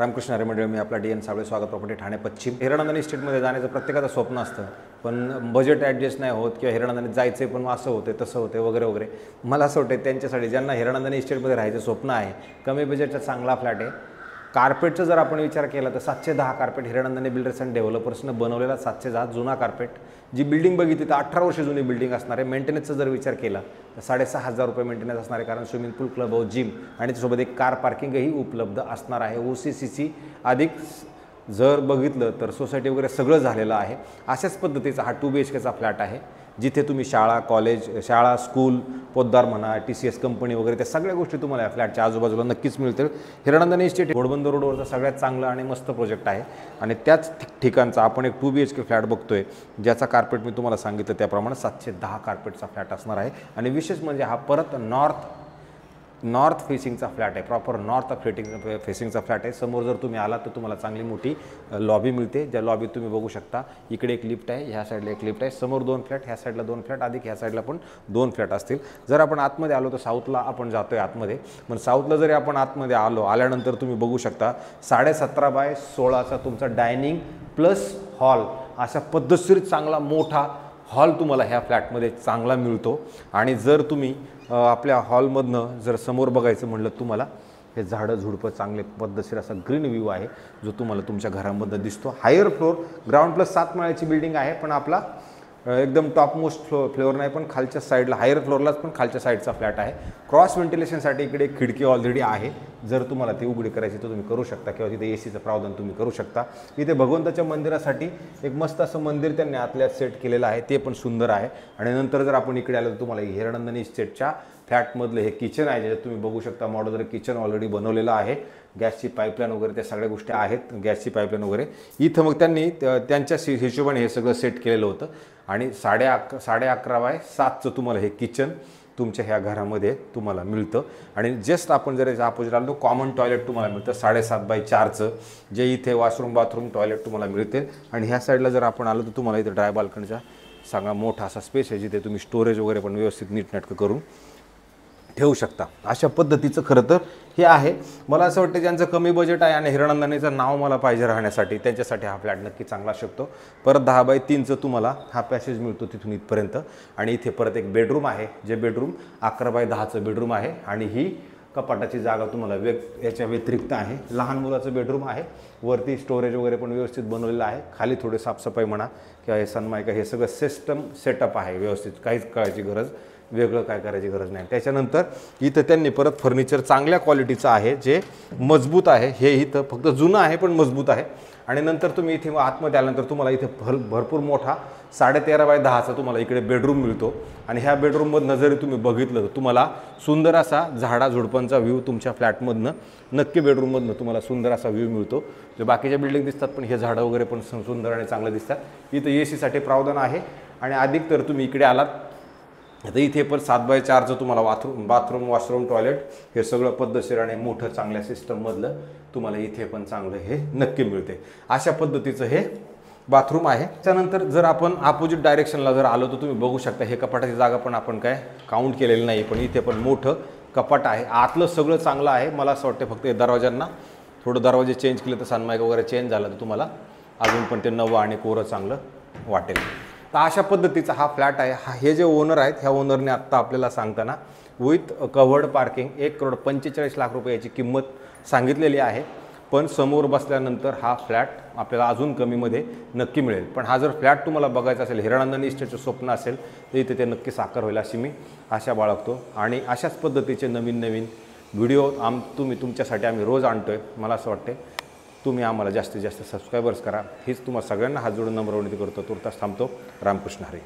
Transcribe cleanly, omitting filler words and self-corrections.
रामकृष्ण हरी मंडळी, मी आपला डी.एन. साबळे, स्वागत प्रॉपर्टी ठाणे पश्चिम. हिरानंदानी इस्टेटमध्ये जाण्याचं प्रत्येकाचं स्वप्न असतं, पण बजेट ॲडजस्ट नाही होत किंवा हिरानंदानीत जायचं पण असं होते तसं होते वगैरे वगैरे. मला असं वाटतं त्यांच्यासाठी ज्यांना हिरानंदानी इस्टेटमध्ये राहायचं स्वप्न आहे, कमी बजेटचा चांगला फ्लॅट आहे. कार्पेटचा जर आपण विचार केला तर 710 कार्पेट हिरानंदानी बिल्डर्स अँड डेव्हलपर्सनं बनवलेला 710 जुना कार्पेट. जी बिल्डिंग बघितली तर 18 वर्ष जुनी बिल्डिंग असणार आहे. मेंटेनन्सचा जर विचार केला तर 6,500 रुपये मेंटेनन्स असणार आहे, कारण स्विमिंग पूल, क्लब हाऊस, जिम आणि त्यासोबत एक कार पार्किंगही उपलब्ध असणार आहे. OCCC अधिक जर बघितलं तर सोसायटी वगैरे सगळं झालेलं आहे. अशाच पद्धतीचा हा 2 BHKचा फ्लॅट आहे, जिथे तुम्ही शाळा, कॉलेज, शाळा, स्कूल, पोद्दार म्हणा, TCS कंपनी वगैरे त्या सगळ्या गोष्टी तुम्हाला या फ्लॅटच्या आजूबाजूला नक्कीच मिळतील. हिरानंदानी इस्टेट घोडबंदर रोडवरचा सगळ्यात चांगला आणि मस्त प्रोजेक्ट आहे आणि त्याच ठिकाणचा आपण एक 2 BHK फ्लॅट बघतोय, ज्याचा कार्पेट मी तुम्हाला सांगितलं त्याप्रमाणे 710 कार्पेटचा फ्लॅट असणार आहे. आणि विशेष म्हणजे हा परत नॉर्थ फेसिंगचा फ्लॅट आहे, प्रॉपर नॉर्थ फेसिंगचा फ्लॅट आहे. समोर जर तुम्ही आलात तर तुम्हाला चांगली मोठी लॉबी मिळते, ज्या लॉबीत तुम्ही बघू शकता इकडे एक लिफ्ट आहे, ह्या साईडला एक लिफ्ट आहे, समोर 2 फ्लॅट, ह्या साईडला 2 फ्लॅट, अधिक ह्या साईडला पण 2 फ्लॅट असतील. जर आपण आतमध्ये आलो तर साऊथला आपण जातोय आतमध्ये, पण साऊथला जरी आपण आतमध्ये आल्यानंतर तुम्ही बघू शकता 17.5x16चा तुमचा डायनिंग प्लस हॉल अशा पद्धतशीर चांगला मोठा हॉल तुम्हाला ह्या फ्लॅटमध्ये चांगला मिळतो. आणि जर तुम्ही आपल्या हॉलमधनं जर समोर बघायचं म्हटलं, तुम्हाला हे झाडं झुडपं चांगले पद्धतशीर असा ग्रीन व्ह्यू आहे जो तुम्हाला तुमच्या घरामधनं दिसतो. हायर फ्लोर, ग्राउंड प्लस 7 माळ्याची बिल्डिंग आहे, पण आपला एकदम टॉप मोस्ट फ्लोअर नाही, पण खालच्या साईडला हायर फ्लोअरलाच पण खालच्या साईडचा फ्लॅट आहे. क्रॉस व्हेंटिलेशनसाठी इकडे एक खिडकी ऑलरेडी आहे, जर तुम्हाला ती उघडी करायची तर तुम्ही करू शकता, किंवा तिथे ACचं प्रावधान तुम्ही करू शकता. इथे भगवंताच्या मंदिरासाठी एक मस्त असं मंदिर त्यांनी आतल्यात सेट केलेलं आहे, ते पण सुंदर आहे. आणि नंतर जर आपण इकडे आलो तर तुम्हाला हिरानंदानी इस्टेटच्या फ्लॅटमधलं हे किचन आहे, ज्याच्यात तुम्ही बघू शकता मॉड्युलर किचन ऑलरेडी बनवलेलं आहे. गॅसची पाईपलाईन वगैरे त्या सगळ्या गोष्टी आहेत, गॅसची पाईपलाईन वगैरे इथं मग त्यांनी त्यांच्या हिशोबाने हे सगळं सेट केलेलं होतं. आणि 11.5x7चं तुम्हाला हे किचन तुमच्या ह्या घरामध्ये तुम्हाला मिळतं. आणि जस्ट आपण जर याच्या अपोजिट आलो तर कॉमन टॉयलेट तुम्हाला मिळतं 7.5x4चं, जे इथे वॉशरूम, बाथरूम, टॉयलेट तुम्हाला मिळते. आणि ह्या साईडला जर आपण आलो तर तुम्हाला इथे ड्राय बाल्कनीचा चांगला मोठा असा स्पेस आहे, जिथे तुम्ही स्टोरेज वगैरे पण व्यवस्थित नीटनेटकं करून ठेवू शकता. अशा पद्धतीचं खरं तर हे आहे. मला असं वाटतं ज्यांचं कमी बजेट आहे आणि हिरानंदानीचं नाव मला पाहिजे राहण्यासाठी, त्यांच्यासाठी हा फ्लॅट नक्की चांगला शकतो. परत 10x3चं तुम्हाला हा पॅसेज मिळतो तिथून इथपर्यंत. आणि इथे परत एक बेडरूम आहे, जे बेडरूम 11x10चं बेडरूम आहे. आणि ही कपाटाची जागा तुम्हाला याच्या व्यतिरिक्त आहे. लहान मुलाचं बेडरूम आहे, वरती स्टोरेज वगैरे पण व्यवस्थित बनवलेलं आहे. खाली थोडे साफसफाई म्हणा किंवा हे सनमायका हे सगळं सिस्टम सेटअप आहे व्यवस्थित, काहीच करायची गरज, वेगळं काय करायची गरज नाही. त्याच्यानंतर इथं त्यांनी परत फर्निचर चांगल्या क्वालिटीचं आहे, जे मजबूत आहे. हे इथं फक्त जुनं आहे पण मजबूत आहे. आणि नंतर तुम्ही इथे आतमध्ये आल्यानंतर तुम्हाला इथे भरपूर मोठा 13.5x10चा तुम्हाला इकडे बेडरूम मिळतो. आणि ह्या बेडरूममधनं जरी तुम्ही बघितलं तर तुम्हाला सुंदर असा झाडाझुडपांचा व्ह्यू तुमच्या फ्लॅटमधनं, नक्की बेडरूममधनं तुम्हाला सुंदर असा व्ह्यू मिळतो. जे बाकीच्या बिल्डिंग दिसतात पण हे झाडं वगैरे पण सुंदर आणि चांगलं दिसतात. इथं ACसाठी प्रावधान आहे. आणि अधिक तर तुम्ही इकडे आलात आता इथे पण 7x4चं तुम्हाला बाथरूम, वॉशरूम, टॉयलेट हे सगळं पद्धतशीर आणि मोठं चांगल्या सिस्टममधलं तुम्हाला इथे पण चांगलं हे नक्की मिळते. अशा पद्धतीचं हे बाथरूम आहे. त्यानंतर जर आपण अपोजिट डायरेक्शनला जर आलो तर तुम्ही बघू शकता, हे कपाटाची जागा पण आपण काय काउंट केलेली नाही, पण इथे पण मोठं कपाट आहे. आतलं सगळं चांगलं आहे. मला असं वाटतं फक्त दरवाजांना थोडं दरवाजे चेंज केले तर सनमायका वगैरे चेंज झालं तर तुम्हाला अजून पण ते नवं आणि कोरं चांगलं वाटेल. तर अशा पद्धतीचा हा फ्लॅट आहे. हे जे ओनर आहेत, ह्या ओनरने आत्ता आपल्याला सांगताना विथ कव्हर्ड पार्किंग 1,45,00,000 रुपये याची किंमत सांगितलेली आहे. पण समोर बसल्यानंतर हा फ्लॅट आपल्याला अजून कमीमध्ये नक्की मिळेल. पण हा जर फ्लॅट तुम्हाला बघायचा असेल, हिरानंदानी इस्टेटचं स्वप्न असेल, तर इथे ते नक्की साकार होईल अशी मी आशा बाळगतो. आणि अशाच पद्धतीचे नवीन व्हिडिओ तुमच्यासाठी आम्ही रोज आणतोय. मला असं वाटते तुम्ही आम्हाला जास्तीत जास्त सबस्क्रायबर्स करा, हीच तुम्हाला सगळ्यांना हात जोडून नम्र विनंती करतो. तुर्तास थांबतो. रामकृष्ण हरी.